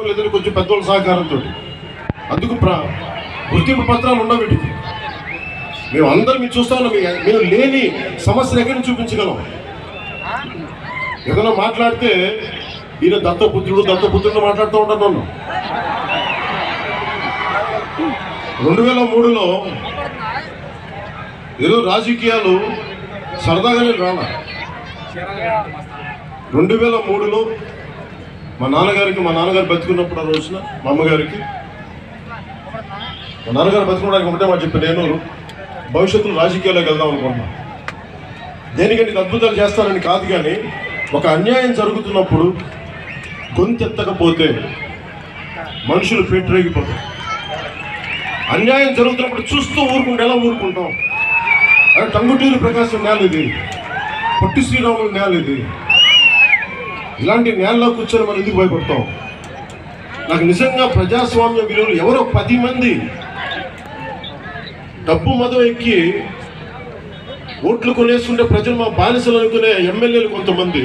లేదని కొంచెం పెద్దవాళ్ళ సహకారంతో అందుకు గుర్తింపు పత్రాలు ఉన్న వీటికి మేము అందరం మీరు చూస్తా ఉన్నాం. మేము లేని సమస్యలు ఎక్కడి నుంచి చూపించగలం? ఏదైనా మాట్లాడితే ఈయన దత్తపుత్రుడు మాట్లాడుతూ ఉంటాను. నన్ను 2003లో ఏదో రాజకీయాలు సరదాగానే రాలా. 2003లో మా నాన్నగారు బతుకున్నప్పుడు ఆ రోజున మా అమ్మగారికి మా నాన్నగారు బతుకుకోవడానికి ఒకటే మాట చెప్పి, నేను భవిష్యత్తులో రాజకీయాల్లోకి వెళ్దాం అనుకుంటున్నాను. దేనికంటే అద్భుతాలు చేస్తానని కాదు, కానీ ఒక అన్యాయం జరుగుతున్నప్పుడు గొంతెత్తకపోతే మనుషులు పెట్టరేగిపోతారు. అన్యాయం జరుగుతున్నప్పుడు చూస్తూ ఊరుకుంటే ఎలా ఊరుకుంటాం? అది టంగుటూరి ప్రకాశం నేల ఇది, పొట్టి శ్రీరాములు నేల ఇది. ఇలాంటి నేలలో కూర్చొని మనం ఎందుకు భయపడతాం? నాకు నిజంగా ప్రజాస్వామ్య విలువలు ఎవరో 10 మంది డబ్బు మదం ఎక్కి ఓట్లు కొనేస్తుంటే ప్రజలు మా బానిసలు అనుకునే ఎమ్మెల్యేలు కొంతమంది